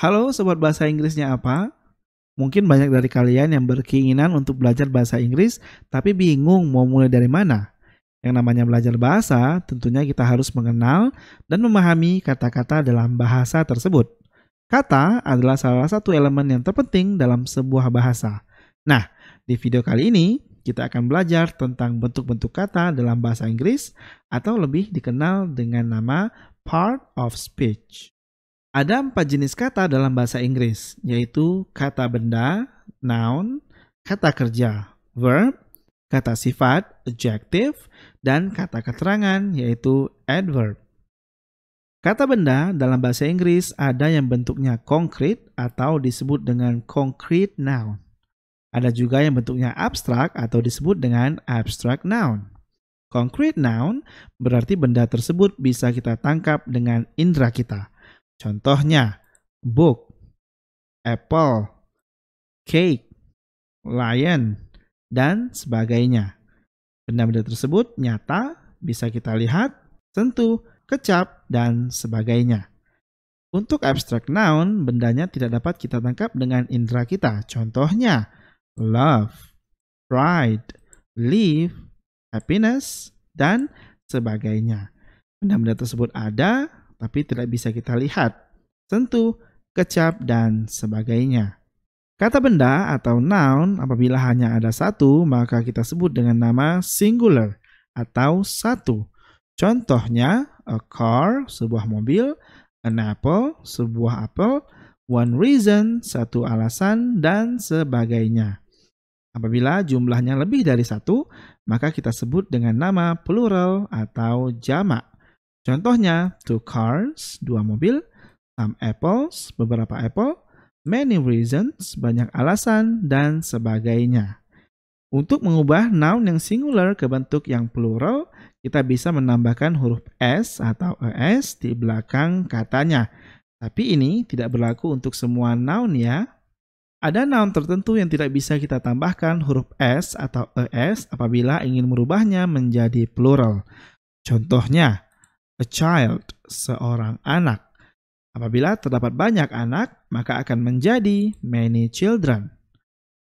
Halo Sobat Bahasa Inggrisnya apa? Mungkin banyak dari kalian yang berkeinginan untuk belajar bahasa Inggris, tapi bingung mau mulai dari mana. Yang namanya belajar bahasa, tentunya kita harus mengenal dan memahami kata-kata dalam bahasa tersebut. Kata adalah salah satu elemen yang terpenting dalam sebuah bahasa. Nah, di video kali ini, kita akan belajar tentang bentuk-bentuk kata dalam bahasa Inggris atau lebih dikenal dengan nama part of speech. Ada 4 jenis kata dalam bahasa Inggris, yaitu kata benda, noun, kata kerja, verb, kata sifat, adjective, dan kata keterangan, yaitu adverb. Kata benda dalam bahasa Inggris ada yang bentuknya konkret atau disebut dengan concrete noun. Ada juga yang bentuknya abstrak atau disebut dengan abstract noun. Concrete noun berarti benda tersebut bisa kita tangkap dengan indera kita. Contohnya, book, apple, cake, lion, dan sebagainya. Benda-benda tersebut nyata, bisa kita lihat, sentuh, kecap, dan sebagainya. Untuk abstract noun, bendanya tidak dapat kita tangkap dengan indera kita. Contohnya, love, pride, live, happiness, dan sebagainya. Benda-benda tersebut ada, tapi tidak bisa kita lihat, sentuh, kecap, dan sebagainya. Kata benda atau noun apabila hanya ada satu, maka kita sebut dengan nama singular atau satu. Contohnya, a car, sebuah mobil, an apple, sebuah apel, one reason, satu alasan, dan sebagainya. Apabila jumlahnya lebih dari satu, maka kita sebut dengan nama plural atau jamak. Contohnya, two cars, dua mobil, some apples, beberapa apple, many reasons, banyak alasan, dan sebagainya. Untuk mengubah noun yang singular ke bentuk yang plural, kita bisa menambahkan huruf S atau ES di belakang katanya. Tapi ini tidak berlaku untuk semua noun ya. Ada noun tertentu yang tidak bisa kita tambahkan huruf S atau ES apabila ingin merubahnya menjadi plural. Contohnya, a child, seorang anak. Apabila terdapat banyak anak, maka akan menjadi many children.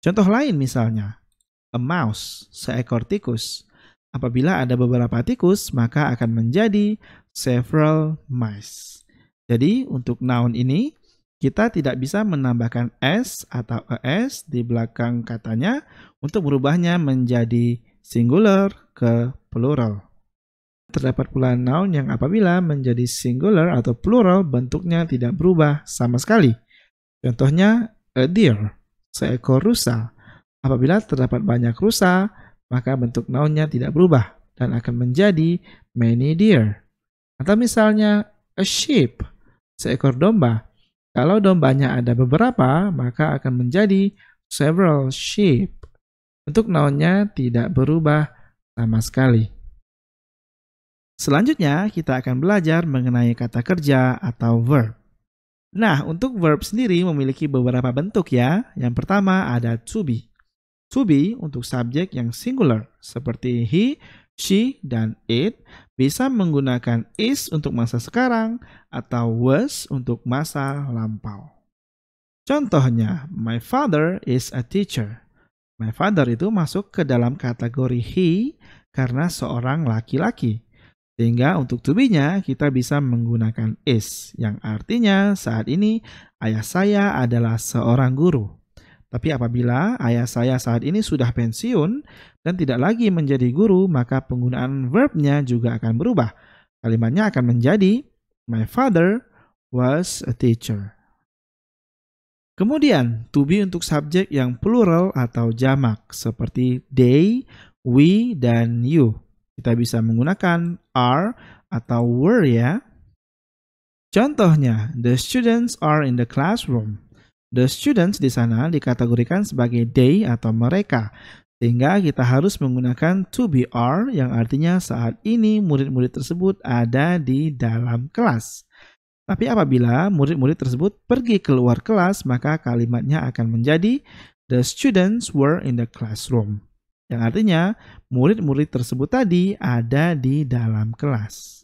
Contoh lain misalnya, a mouse, seekor tikus. Apabila ada beberapa tikus, maka akan menjadi several mice. Jadi untuk noun ini, kita tidak bisa menambahkan S atau ES di belakang katanya untuk merubahnya menjadi singular ke plural. Terdapat pula noun yang apabila menjadi singular atau plural bentuknya tidak berubah sama sekali. Contohnya a deer, seekor rusa. Apabila terdapat banyak rusa, maka bentuk nounnya tidak berubah dan akan menjadi many deer. Atau misalnya a sheep, seekor domba. Kalau dombanya ada beberapa, maka akan menjadi several sheep. Bentuk nounnya tidak berubah sama sekali. Selanjutnya, kita akan belajar mengenai kata kerja atau verb. Nah, untuk verb sendiri memiliki beberapa bentuk ya. Yang pertama ada to be. To be untuk subjek yang singular, seperti he, she, dan it, bisa menggunakan is untuk masa sekarang atau was untuk masa lampau. Contohnya, my father is a teacher. My father itu masuk ke dalam kategori he karena seorang laki-laki. Sehingga untuk to be-nya kita bisa menggunakan is, yang artinya saat ini ayah saya adalah seorang guru. Tapi apabila ayah saya saat ini sudah pensiun dan tidak lagi menjadi guru, maka penggunaan verb-nya juga akan berubah. Kalimatnya akan menjadi, my father was a teacher. Kemudian, to be untuk subjek yang plural atau jamak, seperti they, we, dan you. Kita bisa menggunakan are atau were ya. Contohnya, the students are in the classroom. The students di sana dikategorikan sebagai they atau mereka. Sehingga kita harus menggunakan to be are yang artinya saat ini murid-murid tersebut ada di dalam kelas. Tapi apabila murid-murid tersebut pergi keluar kelas, maka kalimatnya akan menjadi the students were in the classroom. Yang artinya murid-murid tersebut tadi ada di dalam kelas.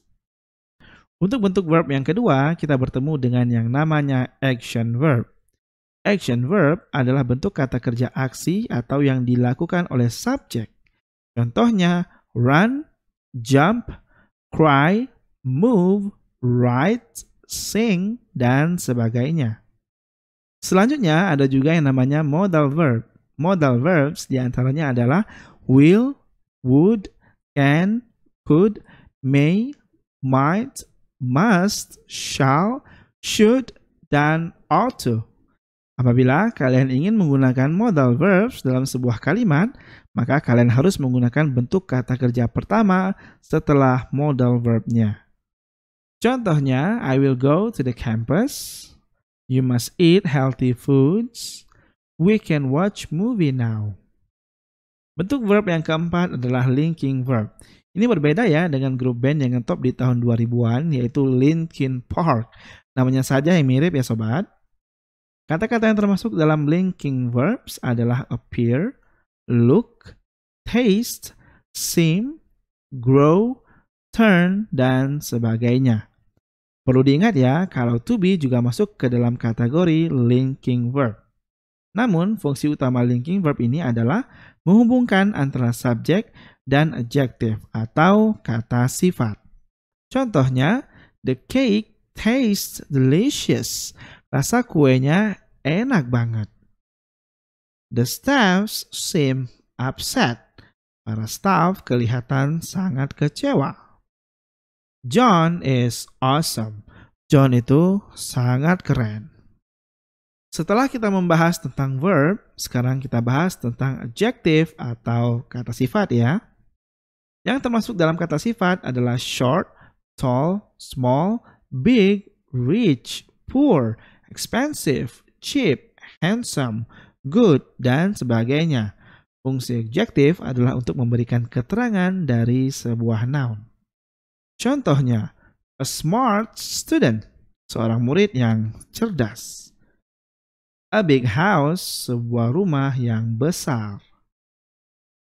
Untuk bentuk verb yang kedua, kita bertemu dengan yang namanya action verb. Action verb adalah bentuk kata kerja aksi atau yang dilakukan oleh subjek. Contohnya, run, jump, cry, move, write, sing, dan sebagainya. Selanjutnya ada juga yang namanya modal verb. Modal verbs diantaranya adalah will, would, can, could, may, might, must, shall, should, dan ought to. Apabila kalian ingin menggunakan modal verbs dalam sebuah kalimat, maka kalian harus menggunakan bentuk kata kerja pertama setelah modal verbnya. Contohnya, I will go to the campus. You must eat healthy foods. We can watch movie now. Bentuk verb yang keempat adalah linking verb. Ini berbeda ya dengan grup band yang ngetop di tahun 2000-an, yaitu Linkin Park. Namanya saja yang mirip ya sobat. Kata-kata yang termasuk dalam linking verbs adalah appear, look, taste, seem, grow, turn, dan sebagainya. Perlu diingat ya, kalau to be juga masuk ke dalam kategori linking verb. Namun, fungsi utama linking verb ini adalah menghubungkan antara subjek dan adjective atau kata sifat. Contohnya, the cake tastes delicious. Rasa kuenya enak banget. The staffs seem upset. Para staff kelihatan sangat kecewa. John is awesome. John itu sangat keren. Setelah kita membahas tentang verb, sekarang kita bahas tentang adjective atau kata sifat ya. Yang termasuk dalam kata sifat adalah short, tall, small, big, rich, poor, expensive, cheap, handsome, good, dan sebagainya. Fungsi adjective adalah untuk memberikan keterangan dari sebuah noun. Contohnya, a smart student, seorang murid yang cerdas. A big house, sebuah rumah yang besar.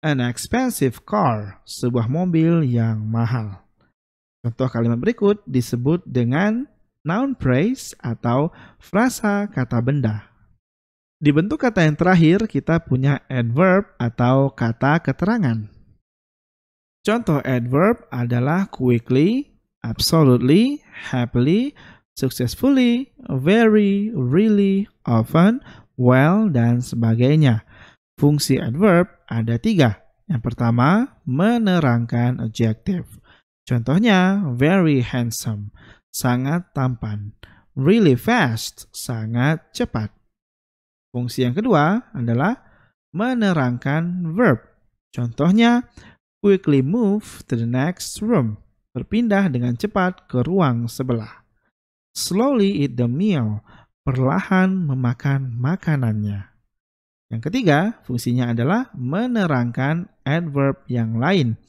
An expensive car, sebuah mobil yang mahal. Contoh kalimat berikut disebut dengan noun phrase atau frasa kata benda. Di bentuk kata yang terakhir kita punya adverb atau kata keterangan. Contoh adverb adalah quickly, absolutely, happily, successfully, very, really, often, well, dan sebagainya. Fungsi adverb ada 3. Yang pertama, menerangkan adjective. Contohnya, very handsome, sangat tampan. Really fast, sangat cepat. Fungsi yang kedua adalah menerangkan verb. Contohnya, quickly move to the next room. Berpindah dengan cepat ke ruang sebelah. Slowly eat the meal. Perlahan memakan makanannya. Yang ketiga, fungsinya adalah menerangkan adverb yang lain.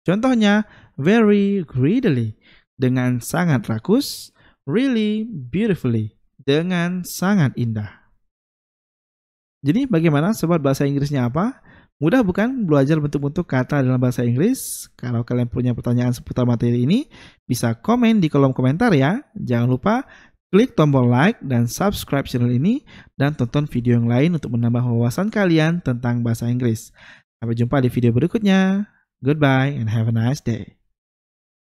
Contohnya, very greedily, dengan sangat rakus, really beautifully, dengan sangat indah. Jadi bagaimana sobat bahasa Inggrisnya apa? Mudah bukan belajar bentuk-bentuk kata dalam bahasa Inggris? Kalau kalian punya pertanyaan seputar materi ini, bisa komen di kolom komentar ya. Jangan lupa klik tombol like dan subscribe channel ini dan tonton video yang lain untuk menambah wawasan kalian tentang bahasa Inggris. Sampai jumpa di video berikutnya. Goodbye and have a nice day.